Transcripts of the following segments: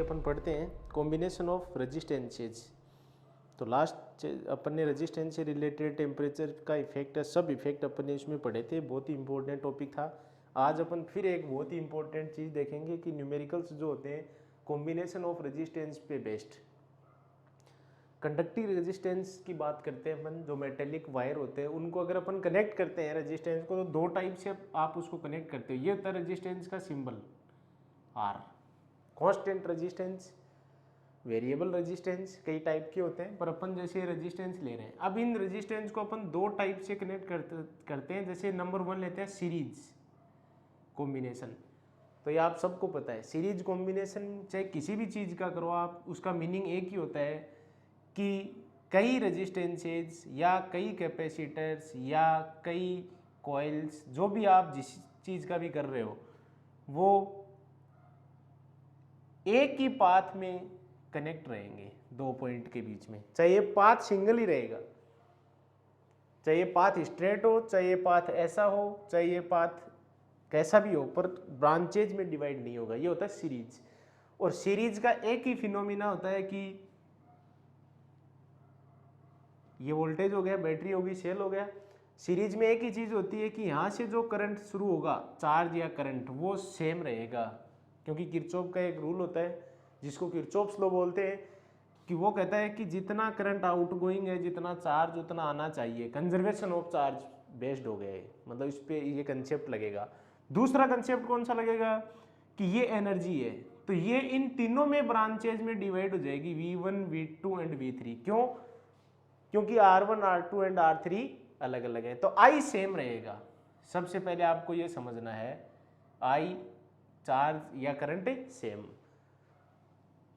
अपन पढ़ते हैं combination of resistances. तो लास्ट अपन ने रेजिस्टेंस से रिलेटेड टेम्परेचर का इफेक्ट है, सब इफेक्ट अपन ने इसमें पढ़े थे, बहुत ही इंपॉर्टेंट टॉपिक था। आज अपन फिर एक बहुत ही इंपॉर्टेंट चीज़ देखेंगे कि न्यूमेरिकल्स जो होते हैं कॉम्बिनेशन ऑफ रेजिस्टेंस पे बेस्ड। कंडक्टिव रेजिस्टेंस की बात करते हैं अपन, जो मेटेलिक वायर होते हैं उनको अगर अपन कनेक्ट करते हैं रेजिस्टेंस को, तो दो टाइप से आप उसको कनेक्ट करते हो। ये होता है रेजिस्टेंस का symbol R, constant resistance, variable resistance, कई टाइप के होते हैं, पर अपन जैसे रेजिस्टेंस ले रहे हैं। अब इन रेजिस्टेंस को अपन दो टाइप से कनेक्ट करते हैं। जैसे नंबर 1 लेते हैं सीरीज कॉम्बिनेशन। तो ये आप सबको पता है, सीरीज कॉम्बिनेशन चाहे किसी भी चीज़ का करो आप, उसका मीनिंग एक ही होता है कि कई रेजिस्टेंसेज या कई कैपेसिटर्स या कई कॉइल्स, जो भी आप जिस चीज़ का भी कर रहे हो, वो एक ही पाथ में कनेक्ट रहेंगे दो पॉइंट के बीच में। चाहे ये पाथ सिंगल ही रहेगा, चाहे ये पाथ स्ट्रेट हो, चाहे ये पाथ ऐसा हो, चाहे ये पाथ कैसा भी हो, पर ब्रांचेज में डिवाइड नहीं होगा। ये होता है सीरीज। और सीरीज का एक ही फिनोमिना होता है कि ये वोल्टेज हो गया, बैटरी होगी, सेल हो गया। सीरीज में एक ही चीज़ होती है कि यहाँ से जो करंट शुरू होगा, चार्ज या करंट, वो सेम रहेगा। क्योंकि किरचॉफ का एक रूल होता है जिसको किरचॉफ्स लॉ बोलते हैं, कि वो कहता है कि जितना करंट आउट गोइंग है, जितना चार्ज उतना आना चाहिए। कंजर्वेशन ऑफ चार्ज बेस्ड हो गया है, मतलब इस पे ये कंसेप्ट लगेगा। दूसरा कंसेप्ट कौन सा लगेगा कि ये एनर्जी है, तो ये इन तीनों में ब्रांचेज में डिवाइड हो जाएगी, V1, V2 एंड V3। क्यों? क्योंकि R1, R2 एंड R3 अलग अलग है, तो I सेम रहेगा। सबसे पहले आपको ये समझना है, I चार्ज या current same,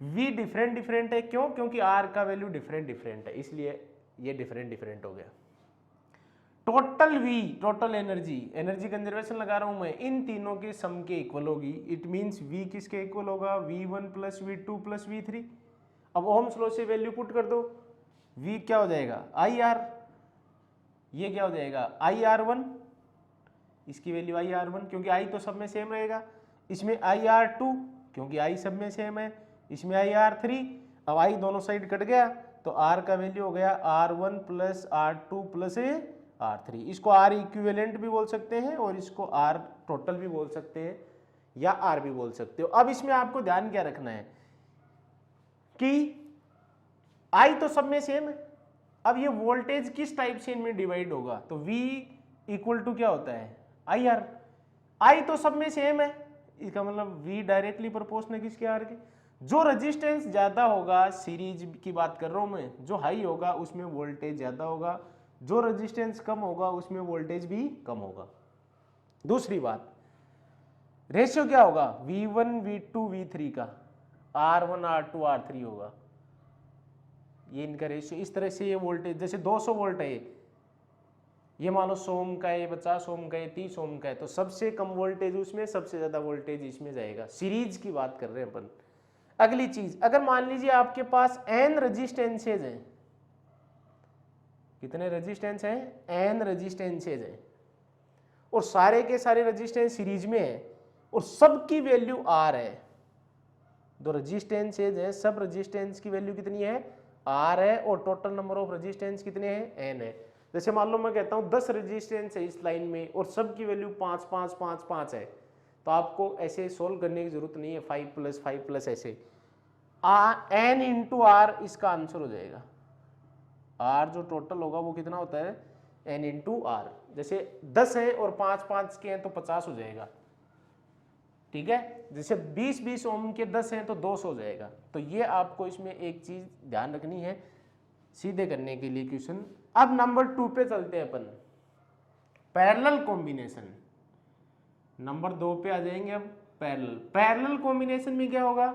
V different different है। क्यों? क्योंकि R का वैल्यू डिफरेंट डिफरेंट है, इसलिए ये डिफरेंट डिफरेंट हो गया। Total V, total energy, energy conservation लगा रहा हूं मैं, इन तीनों के सम के इक्वल होगी। इट मींस V किसके इक्वल होगा? V1 plus V2 plus V3। अब ओम्स लॉ से वैल्यू पुट कर दो, V क्या हो जाएगा? IR। ये क्या हो जाएगा? IR1, इसकी वैल्यू IR1, क्योंकि I तो सब में सेम रहेगा। इसमें IR2, क्योंकि I सब में सेम है। इसमें IR3, अब I दोनों साइड कट गया, तो R का वैल्यू हो गया R1 plus R2 plus R3। इसको R इक्विवेलेंट भी बोल सकते हैं और इसको R टोटल भी बोल सकते हैं, या R भी बोल सकते हो। अब इसमें आपको ध्यान क्या रखना है कि I तो सब में सेम है। अब ये वोल्टेज किस टाइप से इनमें डिवाइड होगा? तो V इक्वल टू क्या होता है? IR। I तो सब में सेम है, इसका मतलब V डायरेक्टली प्रोपोर्शनल है किसके? R के। जो रेजिस्टेंस ज्यादा होगा, सीरीज की बात कर रहा हूं मैं, जो हाई होगा उसमें वोल्टेज ज्यादा होगा, जो रेजिस्टेंस कम होगा उसमें वोल्टेज भी कम होगा। दूसरी बात, रेशियो क्या होगा? V1, V2, V3 का, R1, R2, R3 होगा, ये इनका रेशियो। इस तरह से ये वोल्टेज, जैसे 200 वोल्ट है ये मान लो 100 ओम का है, 50 ओम का है, 30 ओम का है, तो सबसे कम वोल्टेज उसमें, सबसे ज्यादा वोल्टेज इसमें जाएगा। सीरीज की बात कर रहे हैं अपन। अगली चीज, अगर मान लीजिए आपके पास n रेजिस्टेंसेज हैं, कितने रेजिस्टेंस हैं? n रेजिस्टेंसेज हैं, और सारे के सारे रेजिस्टेंस सीरीज में है, और सबकी वैल्यू R है। दो रेजिस्टेंसेज है, सब रेजिस्टेंस की वैल्यू कितनी है? R है, और टोटल नंबर ऑफ रेजिस्टेंस कितने हैं? n है। जैसे मान लो मैं कहता हूं 10 रेजिस्टेंस है इस लाइन में, और सबकी वैल्यू 5 5 5 5 है, तो आपको ऐसे सोल्व करने की जरूरत नहीं है, 5 प्लस 5 प्लस ऐसे। n इंटू R इसका आंसर हो जाएगा। R जो टोटल होगा वो कितना होता है? n into R। जैसे 10 है और 5 5 के हैं तो 50 हो जाएगा, ठीक है। जैसे 20 20 ओम के 10 हैं तो 200 हो जाएगा। तो ये आपको इसमें एक चीज ध्यान रखनी है सीधे करने के लिए क्वेश्चन। अब नंबर 2 पे चलते हैं अपन, पैरेलल कॉम्बिनेशन। नंबर 2 पे आ जाएंगे अब, पैरेलल। पैरेलल कॉम्बिनेशन में क्या होगा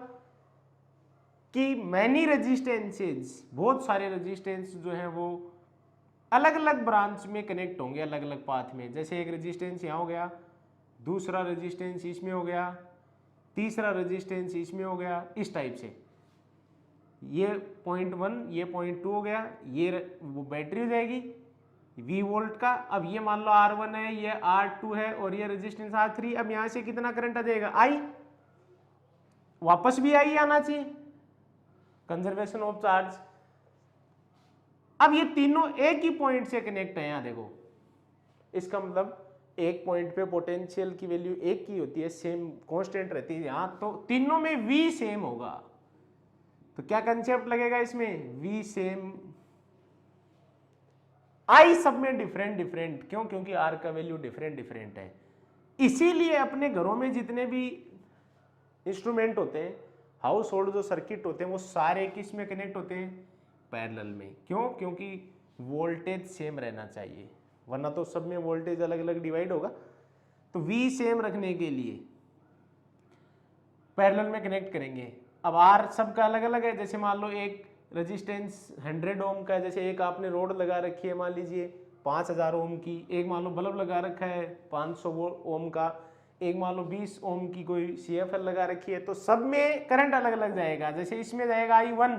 कि मैनी रेजिस्टेंसेज, बहुत सारे रेजिस्टेंस जो हैं वो अलग अलग ब्रांच में कनेक्ट होंगे, अलग अलग पाथ में। जैसे एक रेजिस्टेंस यहाँ हो गया, दूसरा रेजिस्टेंस इसमें हो गया, तीसरा रेजिस्टेंस इसमें हो गया, इस टाइप से। ये पॉइंट 1, ये पॉइंट 2 हो गया, ये वो बैटरी हो जाएगी V वोल्ट का। अब ये मान लो R1 है, ये R2 है, और ये रेजिस्टेंस R3। अब यहां से कितना करंट आ जाएगा? I। वापस भी आई आना चाहिए, कंजर्वेशन ऑफ चार्ज। अब ये तीनों एक ही पॉइंट से कनेक्ट है, यहां देखो, इसका मतलब एक पॉइंट पे पोटेंशियल की वैल्यू एक की होती है, सेम कांस्टेंट रहती है, यहां तो तीनों में V सेम होगा। तो क्या कंसेप्ट लगेगा इसमें, V सेम, I सब में डिफरेंट डिफरेंट, क्यों, क्योंकि R का वैल्यू डिफरेंट डिफरेंट है। इसीलिए अपने घरों में जितने भी इंस्ट्रूमेंट होते हैं, हाउस होल्ड जो सर्किट होते हैं, वो सारे किस में कनेक्ट होते हैं, पैरेलल में। क्यों, क्योंकि वोल्टेज सेम रहना चाहिए, वरना तो सब में वोल्टेज अलग अलग डिवाइड होगा। तो V सेम रखने के लिए पैरेलल में कनेक्ट करेंगे। अब R सबका अलग अलग है, जैसे मान लो एक रेजिस्टेंस 100 ओम का है, जैसे एक आपने रोड लगा रखी है मान लीजिए 5000 ओम की, एक मान लो बल्ब लगा रखा है 500 ओम का, एक मान लो 20 ओम की कोई CFL लगा रखी है, तो सब में करंट अलग अलग जाएगा। जैसे इसमें जाएगा I1,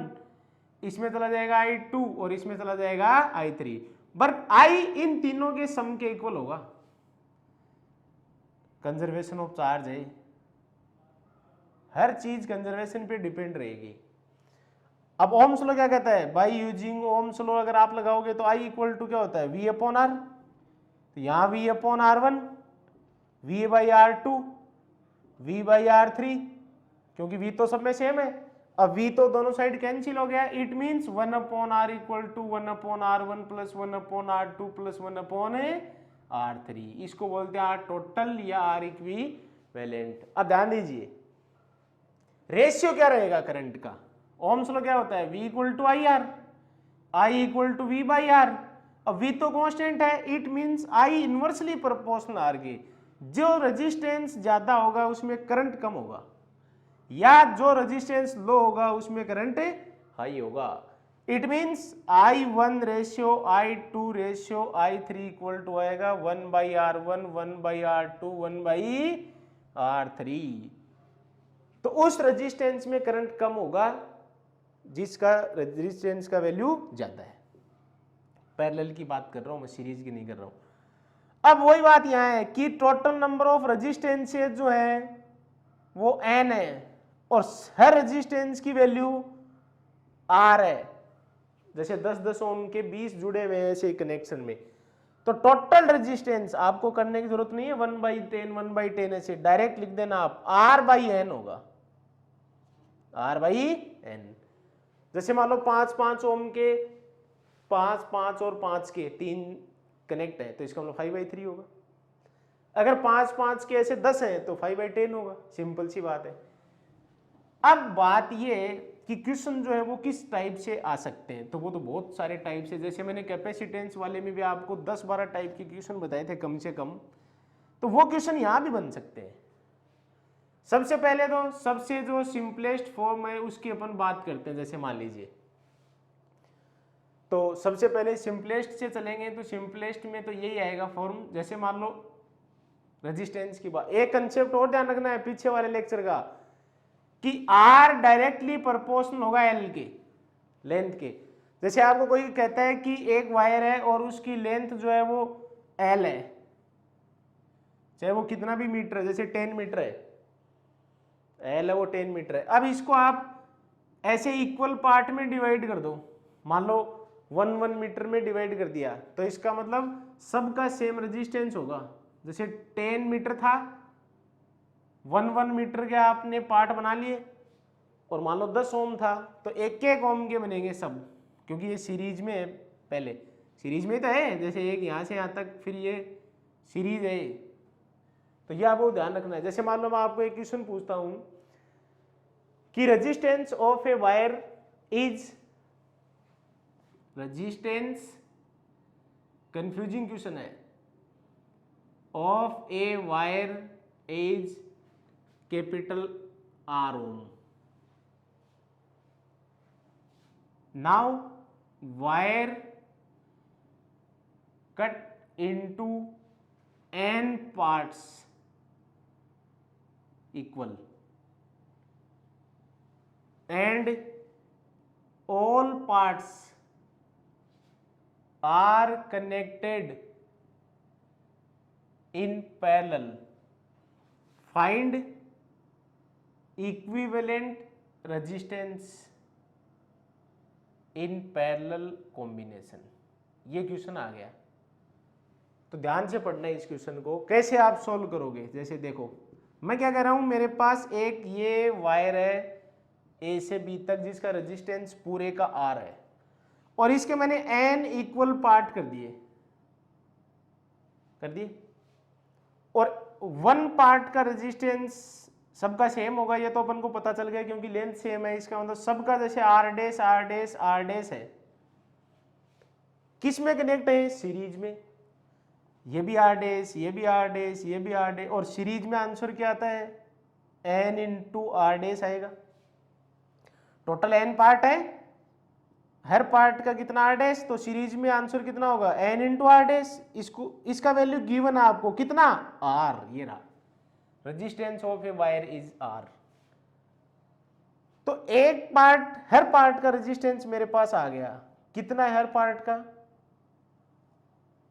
इसमें चला जाएगा I2 और इसमें चला जाएगा I3, बट I इन तीनों के सम के इक्वल होगा। कंजर्वेशन ऑफ चार्ज है, हर चीज कंजर्वेशन पे डिपेंड रहेगी। अब ओम्स लॉ क्या कहता है, बाई यूजिंग ओम्स लॉ अगर आप लगाओगे तो I इक्वल टू क्या होता है, V अपॉन R, तो यहां V upon R1, V by R2, V by R3, क्योंकि V तो सब में सेम है। अब V तो दोनों साइड कैंसिल हो गया, it means 1 upon R equal to 1 upon R1 plus 1 upon R2 plus 1 upon R3। इसको बोलते हैं R टोटल या R इक्विवेलेंट। अब ध्यान दीजिए, रेशियो क्या रहेगा करंट का, ओम्स लॉ क्या होता है, V equal to I R, I equal to V by R। अब V तो कांस्टेंट है, it means I inversely proportional R के, जो रेजिस्टेंस ज्यादा होगा उसमें करंट कम होगा, या जो रेजिस्टेंस लो होगा उसमें करंट हाई होगा। It means I1 ratio I2 ratio I3 equal to आएगा 1 by R1 1 by R2 1 by R3। तो उस रेजिस्टेंस में करंट कम होगा जिसका रेजिस्टेंस का वैल्यू ज्यादा है। पैरेलल की बात कर रहा हूं मैं, सीरीज की नहीं कर रहा हूं। अब वही बात यहां है कि टोटल नंबर ऑफ रेजिस्टेंसेस जो है वो n है, और हर रेजिस्टेंस की वैल्यू R है। जैसे 10-10 ओम के 20 जुड़े हुए हैं ऐसे कनेक्शन में, तो टोटल रेजिस्टेंस आपको करने की जरूरत नहीं है 1/10 1/10 ऐसे डायरेक्ट लिख देना आप, R/n होगा, R/n। जैसे मान लो 5-5 ओम के 5 और 5 के 3 कनेक्ट है, तो इसका मतलब 5/3 होगा। अगर 5 के ऐसे 10 है तो 5/10 होगा, सिंपल सी बात है। अब बात ये कि क्वेश्चन जो है वो किस टाइप से आ सकते हैं, तो वो तो बहुत सारे टाइप से, जैसे मैंने कैपेसिटेंस वाले में भी आपको 10-12 टाइप के क्वेश्चन बताए थे कम से कम, तो वो क्वेश्चन यहां भी बन सकते हैं। सबसे पहले तो सबसे जो सिंपलेस्ट फॉर्म है उसकी अपन बात करते हैं। जैसे मान लीजिए, तो सबसे पहले सिंपलेस्ट से चलेंगे, तो सिंपलेस्ट में तो यही आएगा फॉर्म। जैसे मान लो रेजिस्टेंस की बात, एक कंसेप्ट और ध्यान रखना है पीछे वाले लेक्चर का, कि R डायरेक्टली प्रोपोर्शनल होगा L के लेंथ के। जैसे आपको कोई कहता है कि एक वायर है और उसकी लेंथ जो है वो L है, चाहे वो कितना भी मीटर है, जैसे 10 मीटर है, L है वो 10 मीटर है। अब इसको आप ऐसे इक्वल पार्ट में डिवाइड कर दो, मान लो 1 मीटर में डिवाइड कर दिया, तो इसका मतलब सबका सेम रेजिस्टेंस होगा। जैसे 10 मीटर था, 1 मीटर के आपने पार्ट बना लिए, और मान लो 10 ओम था, तो एक एक ओम के बनेंगे सब, क्योंकि ये सीरीज में है, पहले सीरीज में तो है, जैसे एक यहाँ से यहाँ तक, फिर ये सीरीज है, तो ये आपको ध्यान रखना है। जैसे मान लो मैं आपको एक क्वेश्चन पूछता हूं कि resistance of a wire is, resistance, confusing question है, of a wire is capital R ohm. Now wire cut into n parts equal, and all parts are connected in parallel. Find equivalent resistance in parallel combination, ये question आ गया। तो ध्यान से पढ़ना है इस question को। कैसे आप सॉल्व करोगे, जैसे देखो मैं क्या कह रहा हूं, मेरे पास एक ये वायर है ए से बी तक जिसका रेजिस्टेंस पूरे का आर है, और इसके मैंने एन इक्वल पार्ट कर दिए और वन पार्ट का रेजिस्टेंस सबका सेम होगा, ये तो अपन को पता चल गया क्योंकि लेंथ सेम है। इसका मतलब सबका जैसे R dash R dash R dash है, किस में कनेक्ट है, सीरीज में। ये भी आर डैश, ये भी आर डैश, ये भी आर डैश, और सीरीज में आंसर क्या आता है, एन इंटू आर डैश आएगा। टोटल एन पार्ट है, हर पार्ट का कितना आर डैश, तो सीरीज में आंसर कितना होगा, एन इंटू आर डैश। इसको इसका वैल्यू गिवन है आपको कितना, आर, ये रहा, resistance of a wire is R. तो एक पार्ट, हर पार्ट का रेजिस्टेंस मेरे पास आ गया, कितना है हर पार्ट का,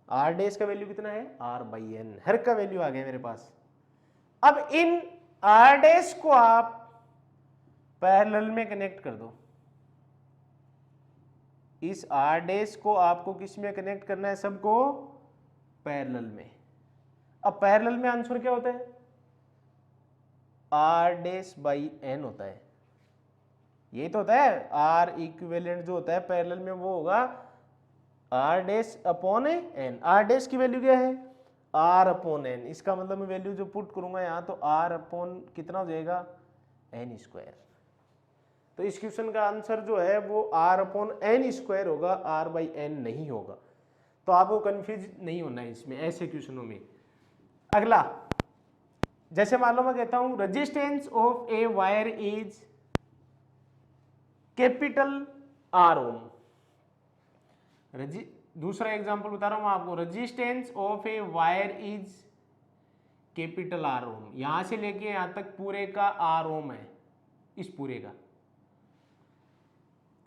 आर डैश का वैल्यू कितना है, आर बाई एन, हर का वैल्यू आ गया मेरे पास। अब इन आर डैश को आप पैरेलल में कनेक्ट कर दो, इस आर डैश को आपको किस में कनेक्ट करना है, सबको पैरेलल में। अब पैरेलल में आंसर क्या होता है, आर डैश बाई एन होता है, यही तो होता है। आर इक्विवेलेंट जो होता है पैरेलल में वो होगा R dash upon N. R dash की वैल्यू क्या है, आर अपॉन एन, इसका मतलब मैं वैल्यू जो पुट करूंगा यहां तो आर अपॉन कितना हो जाएगा, एन स्क्वायर। तो इस क्वेश्चन का आंसर जो है वो आर अपॉन एन स्क्वायर होगा, आर बाई एन नहीं होगा। तो आपको कंफ्यूज नहीं होना है इसमें, ऐसे क्वेश्चनों में। अगला, जैसे मान लो मैं कहता हूं resistance of a wire is capital R ohm. दूसरा एग्जांपल बता रहा हूं मैं आपको, resistance of a wire is capital R ohm, यहां से लेके यहां तक पूरे का आर ओम है, इस पूरे का।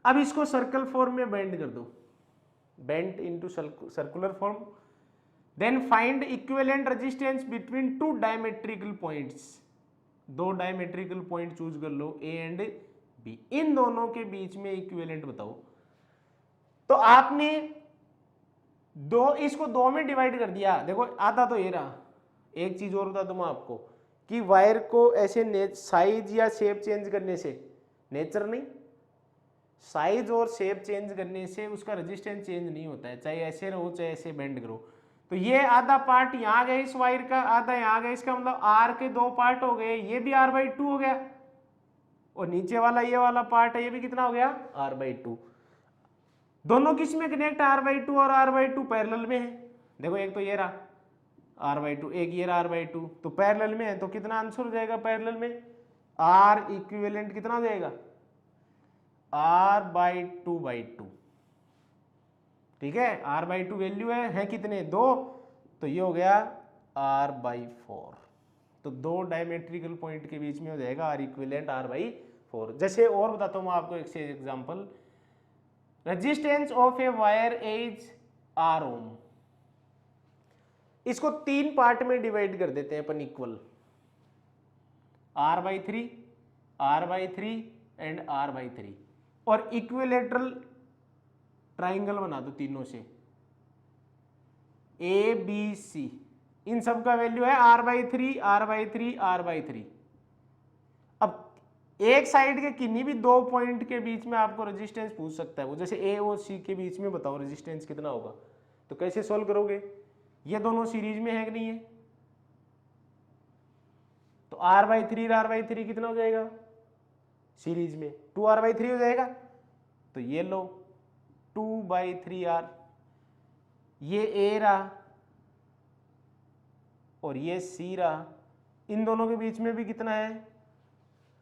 अब इसको सर्कल फॉर्म में बेंड कर दो, bend into circular form. Then find equivalent resistance between two diametrical points. दो डायमेट्रिकल पॉइंट चूज कर लो, ए एंड बी, इन दोनों के बीच में इक्विवेलेंट बताओ। तो आपने इसको दो में डिवाइड कर दिया। देखो आधा तो ये रहा। एक चीज और बता दूं मैं आपको कि वायर को ऐसे साइज या शेप चेंज करने से, नेचर नहीं, साइज और शेप चेंज करने से उसका रेजिस्टेंस चेंज नहीं होता है, चाहे ऐसे रहो चाहे ऐसे बेंड करो। तो ये आधा पार्ट यहाँ गया इस वायर का, आधा यहाँ गया, इसका मतलब आर के दो पार्ट हो गए, ये भी आर बाई टू हो गया, और नीचे वाला ये वाला पार्ट है ये भी कितना हो गया, आर बाई टू। दोनों किस में कनेक्ट, आर बाई टू और आर बाई टू पैरेलल में है। देखो एक तो ये रहा आर बाई टू, एक ये रहा आर बाई टू, तो पैरेलल में है। तो कितना आंसर हो जाएगा पैरेलल में, आर इक्विवेलेंट कितना हो जाएगा, R by two by two. ठीक है, आर बाई टू वैल्यू है कितने, दो, तो ये हो गया आर बाई फोर। तो दो डायमेट्रिकल पॉइंट के बीच में हो जाएगा R equivalent R by four. जैसे और बताता हूं मैं आपको एक से example, resistance of a wire is R ohm. इसको तीन पार्ट में डिवाइड कर देते हैं अपन equal, R by three, R by three and R by three, और इक्विलेटरल ट्राइंगल बना दो तीनों से, ए बी सी, इन सब का वैल्यू है R by three, R by three, R by three. अब एक साइड के किन्हीं भी दो पॉइंट के बीच में आपको रेजिस्टेंस पूछ सकता है वो, जैसे ए और सी के बीच में बताओ रेजिस्टेंस कितना होगा, तो कैसे सॉल्व करोगे, ये दोनों सीरीज में है कि नहीं है, तो आर बाई थ्री कितना हो जाएगा सीरीज में, टू आर बाई थ्री हो जाएगा। तो ये लो टू बाई थ्री आर, ये ए रहा और ये सी रहा, इन दोनों के बीच में भी कितना है,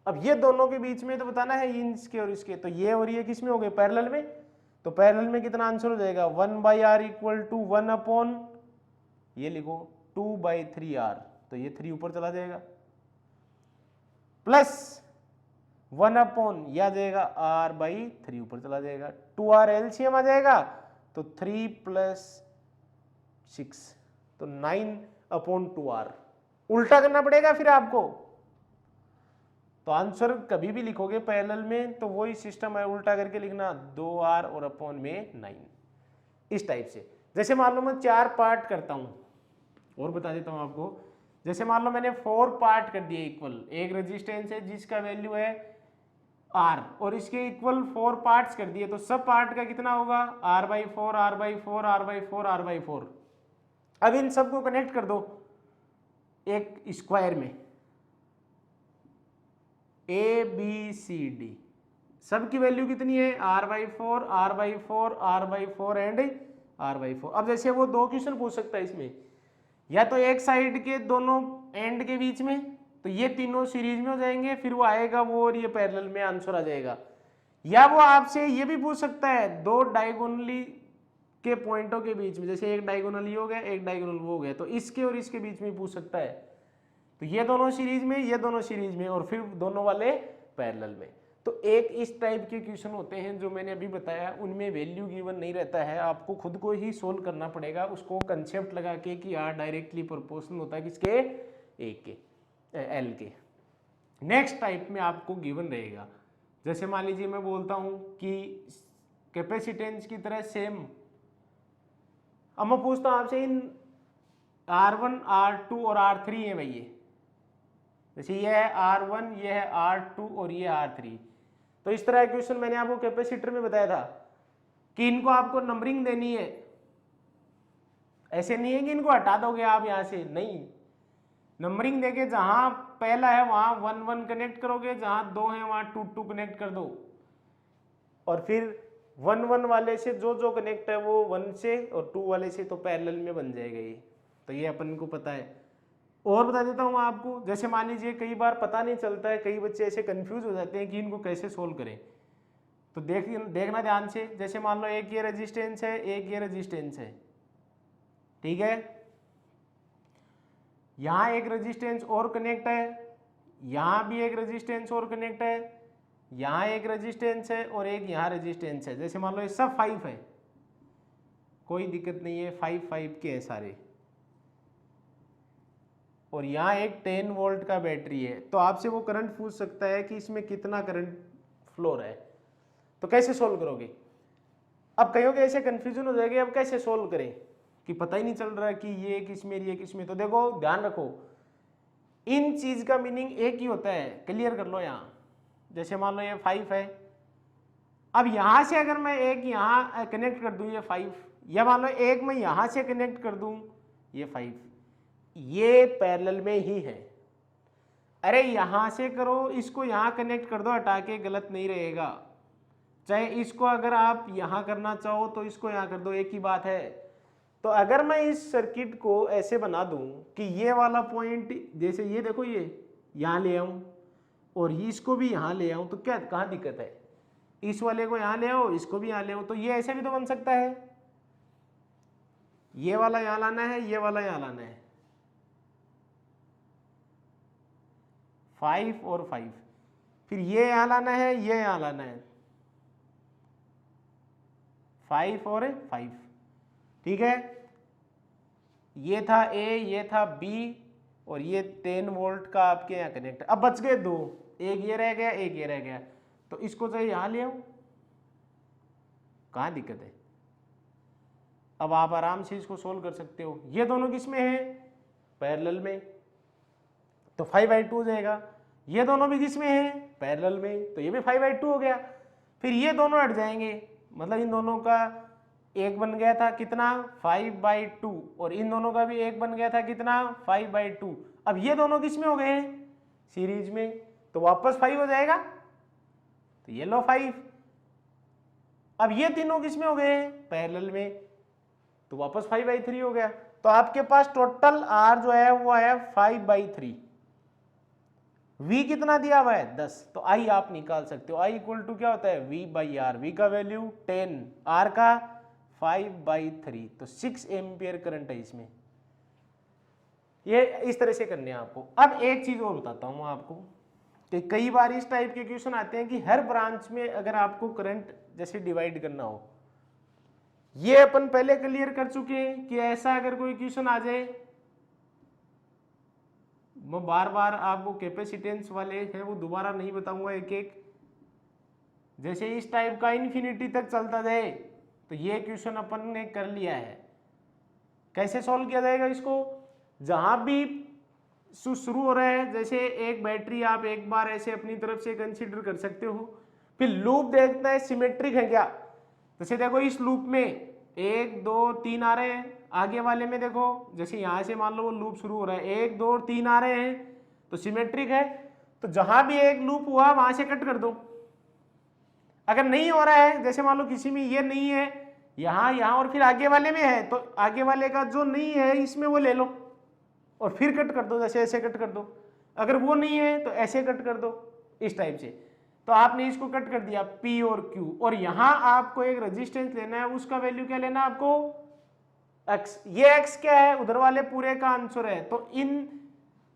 अब ये दोनों के बीच में तो बताना है इसके और इसके, तो ये और ये किस में हो गए, पैरेलल में। तो पैरेलल में कितना आंसर हो जाएगा, one by R equal to one upon, ये लिखो टू बाई थ्री आर, तो ये थ्री ऊपर चला जाएगा, प्लस वन अपॉन यह आ जाएगा आर बाई थ्री ऊपर चला जाएगा, टू आर एलसीएम आ जाएगा, तो थ्री प्लस सिक्स, तो नाइन अपॉन टू आर। उल्टा करना पड़ेगा फिर आपको, तो आंसर कभी भी लिखोगे पैरेलल में तो वही सिस्टम है, उल्टा करके लिखना 2r और अपॉन में 9, इस टाइप से। जैसे मान लो मैं 4 पार्ट करता हूं, और बता देता हूं आपको। जैसे मान लो मैंने 4 पार्ट कर दिए इक्वल, एक रेजिस्टेंस है जिसका वैल्यू है r और इसके इक्वल 4 पार्ट्स कर दिए, तो सब पार्ट का कितना होगा r/4 r/4 r/4 r/4। अब इन सबको कनेक्ट कर दो एक स्क्वायर में, ABCD, सबकी वैल्यू कितनी है r/4 r/4 r/4 and r/4। अब जैसे वो 2 क्वेश्चन पूछ सकता है इसमें, या तो एक साइड के दोनों एंड के बीच में, तो ये तीनों सीरीज में हो जाएंगे, फिर वो आएगा वो और ये पैरेलल में आंसर आ जाएगा। या वो आपसे ये भी पूछ सकता है 2 डायगोनली के पॉइंटों के बीच में, जैसे एक डायगोनल ये हो गया एक डायगोनल वो हो गया, तो इसके और इसके बीच में पूछ सकता है। तो ये दोनों सीरीज में, ये दोनों सीरीज में, और फिर दोनों वाले पैरेलल में। तो एक इस टाइप के क्वेश्चन होते हैं जो मैंने अभी बताया, उनमें वैल्यू गिवन नहीं रहता है, आपको खुद को ही सोल्व करना पड़ेगा उसको कंसेप्ट लगा के कि आर डायरेक्टली प्रोपोर्शनल होता है किसके, ए के, एल के। नेक्स्ट टाइप में आपको गिवन रहेगा, जैसे मान लीजिए मैं बोलता हूं कि कैपेसिटेंस की तरह सेम, अब मैं पूछता हूं आपसे इन R1 R2 और R3 है भाई, ये जैसे ये है R1 ये है R2 और ये R3, तो इस तरह क्वेश्चन मैंने आपको कैपेसिटर में बताया था कि इनको आपको नंबरिंग देनी है, ऐसे नहीं है कि इनको हटा दोगे आप यहां से, नहीं, नंबरिंग देके जहां पहला है वहां 1 1 कनेक्ट करोगे, जहां 2 है वहां 2 2 कनेक्ट कर दो, और फिर 1 1 वाले से जो जो कनेक्ट है वो 1 से, और 2 वाले से तो पैरेलल में बन जाएगा ये, तो ये अपन को पता है। और बता देता हूँ आपको, जैसे मान लीजिए कई बार पता नहीं चलता है, कई बच्चे ऐसे कंफ्यूज हो जाते हैं कि इनको कैसे सोल्व करें, तो देखना ध्यान से। जैसे मान लो एक ये रेजिस्टेंस है एक ये रेजिस्टेंस है, ठीक है, यहाँ एक रेजिस्टेंस और कनेक्ट है, यहाँ भी एक रेजिस्टेंस और कनेक्ट है, यहाँ एक रेजिस्टेंस है और एक यहाँ रेजिस्टेंस है। जैसे मान लो ये सब 5 है, कोई दिक्कत नहीं है, 5 5 के हैं सारे, और यहाँ एक 10 वोल्ट का बैटरी है, तो आपसे वो करंट पूछ सकता है कि इसमें कितना करंट फ्लो रहा है, तो कैसे सोल्व करोगे। अब कहीं के ऐसे कंफ्यूजन हो जाएगी, अब कैसे सोल्व करें कि पता ही नहीं चल रहा कि ये किसमें ये किसमें। तो देखो ध्यान रखो, इन चीज का मीनिंग एक ही होता है, क्लियर कर लो। यहाँ जैसे मान लो ये 5 है, अब यहां से अगर मैं एक यहाँ कनेक्ट कर दूं ये 5, या मान लो एक मैं यहां से कनेक्ट कर दूं ये 5, ये पैरेलल में ही है। अरे यहां से करो, इसको यहां कनेक्ट कर दो हटा के, गलत नहीं रहेगा। चाहे इसको अगर आप यहां करना चाहो तो इसको यहां कर दो, एक ही बात है। तो अगर मैं इस सर्किट को ऐसे बना दूं कि ये वाला पॉइंट, जैसे ये देखो ये यहां ले आऊं और इसको भी यहां ले आऊं, तो क्या कहां दिक्कत है, इस वाले को यहां ले आओ इसको भी यहां ले आओ, तो ये ऐसे भी तो बन सकता है। ये वाला यहां लाना है, ये वाला यहां लाना है, 5 और 5, फिर ये यहां लाना है, ये यहां लाना है, 5 और 5, ठीक है। ये था A, ये था B, और ये 10 वोल्ट का आपके यहाँ कनेक्ट। अब बच गए 2, एक ये रह गया एक ये रह गया, तो इसको चाहे यहां ले आओ, कहां दिक्कत है। अब आप आराम से इसको सोल्व कर सकते हो। ये दोनों किसमें है, पैरेलल में, तो 5/2 हो जाएगा। ये दोनों भी किसमें है, पैरेलल में, तो ये भी 5/2 हो गया। फिर ये दोनों हट जाएंगे, मतलब इन दोनों का एक बन गया था कितना, 5/2, और इन दोनों का भी एक बन गया था कितना, 5/2। अब ये दोनों किसमें हो गए हैं, सीरीज में, तो वापस 5 हो जाएगा, तो ये लो 5। अब ये तीनों किसमें हो गए हैं, पैरेलल में, तो वापस 5/3 हो गया। तो आपके पास टोटल R जो है वो है 5/3। V कितना दिया हुआ है, 10, तो I आप निकाल सकते हो। I इक्वल टू क्या होता है, V/R। V का वैल्यू 10, R का 5/3, तो 6 एम्पियर करंट है इसमें। ये इस तरह से करने हैं आपको। अब एक चीज और बताता हूं आपको कि कई बार इस टाइप के क्वेश्चन आते हैं कि हर ब्रांच में अगर आपको करंट जैसे डिवाइड करना हो, ये अपन पहले क्लियर कर चुके हैं कि ऐसा अगर कोई क्वेश्चन आ जाए मैं बार बार आपको कैपेसिटेंस वाले हैं वो दोबारा नहीं बताऊंगा एक एक। जैसे इस टाइप का इन्फिनिटी तक चलता जाए तो ये क्वेश्चन अपन ने कर लिया है। कैसे सॉल्व किया जाएगा इसको, जहां भी शुरू हो रहा है, जैसे एक बैटरी आप एक बार ऐसे अपनी तरफ से कंसीडर कर सकते हो, फिर लूप देखना है सिमेट्रिक है क्या। जैसे देखो इस लूप में 1 2 3 आ रहे हैं, आगे वाले में देखो जैसे यहां से मान लो वो लूप शुरू हो रहा है 1 2 और 3 आ रहे हैं तो सिमेट्रिक है। तो जहां भी एक लूप हुआ वहां से कट कर दो। अगर नहीं हो रहा है, जैसे मान लो किसी में ये नहीं है, यहां और फिर आगे वाले में है, तो आगे वाले का जो नहीं है इसमें वो ले लो और फिर कट कर दो, जैसे ऐसे कट कर दो। अगर वो नहीं है तो ऐसे कट कर दो, इस टाइप से। तो आपने इसको कट कर दिया P और Q, और यहां आपको एक रेजिस्टेंस लेना है, उसका वैल्यू क्या लेना है आपको X। ये X क्या है, उधर वाले पूरे का आंसर है। तो इन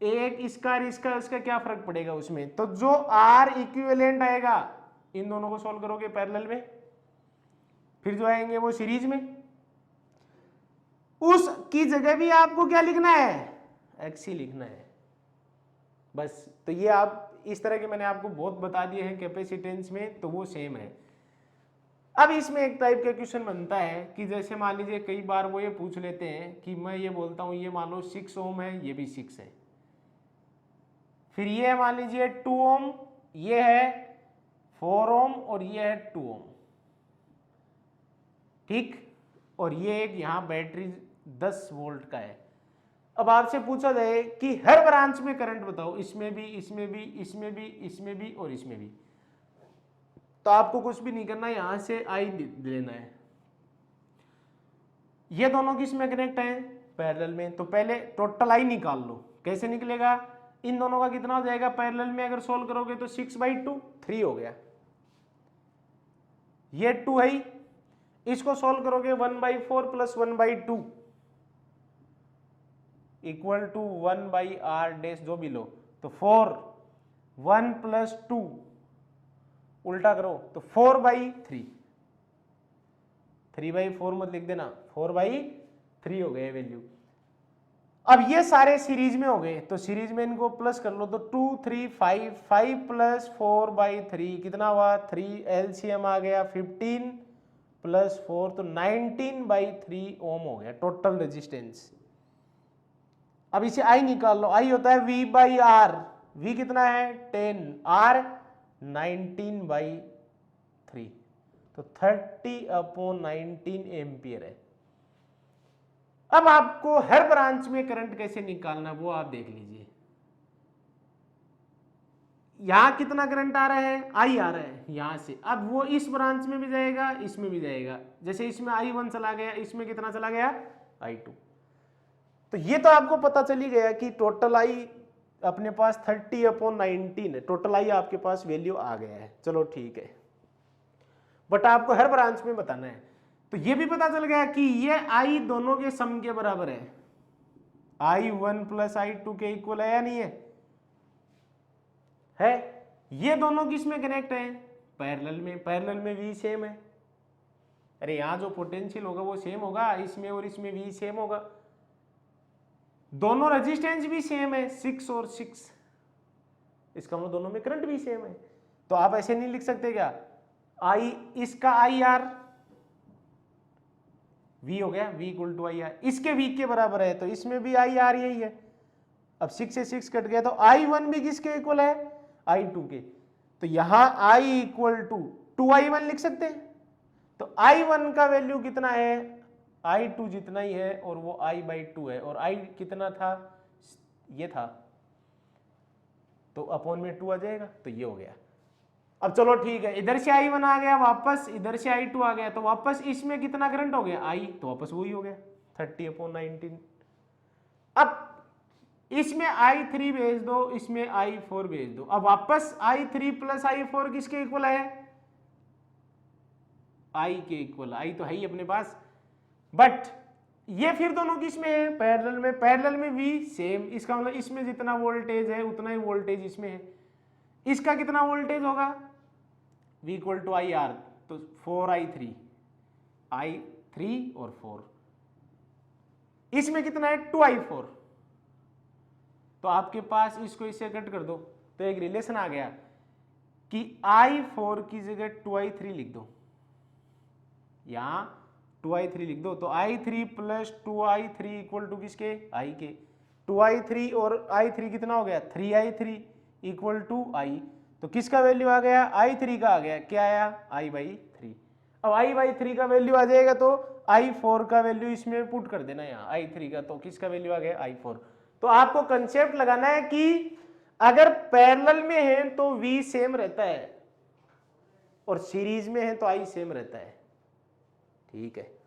एक इसका और इसका उसका क्या फर्क पड़ेगा उसमें, तो जो R इक्विवेलेंट आएगा इन दोनों को सॉल्व करोगे पैरेलल में, फिर जो आएंगे वो सीरीज में, उसकी जगह भी आपको क्या लिखना है, X ही लिखना है बस। तो ये आप इस तरह के मैंने आपको बहुत बता दिए हैं कैपेसिटेंस में, तो वो सेम है। अब इसमें एक टाइप का क्वेश्चन बनता है कि जैसे मान लीजिए कई बार वो ये पूछ लेते हैं कि मैं ये बोलता हूं ये मान लो 6 ओम है, ये भी 6 है, फिर ये मान लीजिए 2 ओम, ये है 4 ओम और ये है 2 ओम, ठीक। और ये एक यहां बैटरी 10 वोल्ट का है। अब आपसे पूछा जाए कि हर ब्रांच में करंट बताओ, इसमें भी इसमें भी इसमें भी इसमें भी और इसमें भी, तो आपको कुछ भी नहीं करना, यहां से आई लेना है। ये दोनों किस में कनेक्ट हैं, पैरेलल में। तो पहले टोटल आई निकाल लो, कैसे निकलेगा, इन दोनों का कितना हो जाएगा पैरेलल में अगर सोल्व करोगे तो 6/2 3 हो गया, ये 2 है, इसको सोल्व करोगे 1/4 plus 1/2 equal to 1/r dash जो भी लो, तो 4 1 प्लस 2 उल्टा करो तो 4/3, 3/4 मत लिख देना, 4/3 हो गए वैल्यू। अब ये सारे सीरीज में हो गए, तो सीरीज में इनको प्लस कर लो, तो 2 3 5 5 प्लस 4/3 कितना हुआ 3, एलसीएम आ गया 15 प्लस 4 तो 19/3 ओम हो गया टोटल रेजिस्टेंस। अब इसे आई निकाल लो, आई होता है V/R, V कितना है 10, R 19/3 तो 30/19 एम्पियर है। अब आपको हर ब्रांच में करंट कैसे निकालना वो आप देख लीजिए। यहां कितना करंट आ रहा है, आई आ रहा है यहां से, अब वो इस ब्रांच में भी जाएगा इसमें भी जाएगा, जैसे इसमें I1 चला गया, इसमें कितना चला गया I2। तो ये तो आपको पता चली गया कि टोटल आई अपने पास 30/19 है, टोटल आई आपके पास वैल्यू आ गया है, चलो ठीक है। बट आपको हर ब्रांच में बताना है, तो ये भी पता चल गया कि ये आई दोनों के सम के बराबर है, I1 प्लस I2 के इक्वल है या नहीं है। ये दोनों किस में कनेक्ट है, पैरेलल में, पैरेलल में V सेम है। अरे यहां जो पोटेंशियल होगा वो सेम होगा, इसमें और इसमें V सेम होगा, दोनों रेजिस्टेंस भी सेम है 6 और 6, इसका मतलब दोनों में करंट भी सेम है। तो आप ऐसे नहीं लिख सकते क्या, आई इसका IR V हो गया, V इक्वल टू IR, इसके V के बराबर है तो इसमें भी IR यही है। अब 6 से 6 कट गया तो I1 भी किसके इक्वल है I2 के, तो यहां I इक्वल टू 2I1 लिख सकते हैं। तो I1 का वैल्यू कितना है, I2 जितना ही है और वो I/2 है, और I कितना था ये था, तो अपॉन में 2 आ जाएगा, तो ये हो गया। अब चलो ठीक है, इधर से I1 आ गया वापस, इधर से I2 आ गया, तो वापस इसमें कितना करंट हो गया I, तो वापस वही हो गया 30/19। अब इसमें I3 भेज दो, इसमें I4 भेज दो, अब वापस I3 प्लस I4 किसके इक्वल है, I के इक्वल, I तो है ही अपने पास, बट ये फिर दोनों किस में है पैरेलल में, पैरेलल में V सेम, इसका मतलब इसमें जितना वोल्टेज है उतना ही वोल्टेज इसमें है। इसका कितना वोल्टेज होगा V इक्वल टू IR, तो 4I3, I3 और 4, इसमें कितना है 2I4, तो आपके पास इसको इससे कट कर दो तो एक रिलेशन आ गया कि I4 की जगह 2I3 लिख दो, यहां 2I3 लिख दो, तो I3 plus 2I3 equal to किसके, I के। 2I3 और I3 कितना हो गया, 3I3 इक्वल टू I। तो किसका वैल्यू आ गया, I3 का आ गया, क्या आया, I/3। अब I/3 का वैल्यू आ जाएगा तो I4 का वैल्यू इसमें पुट कर देना यहाँ, I3 का, तो किसका वैल्यू आ गया, I4। तो आपको कंसेप्ट लगाना है कि अगर पैरेलल में है तो V सेम रहता है और सीरीज में है तो I सेम रहता है, ठीक है।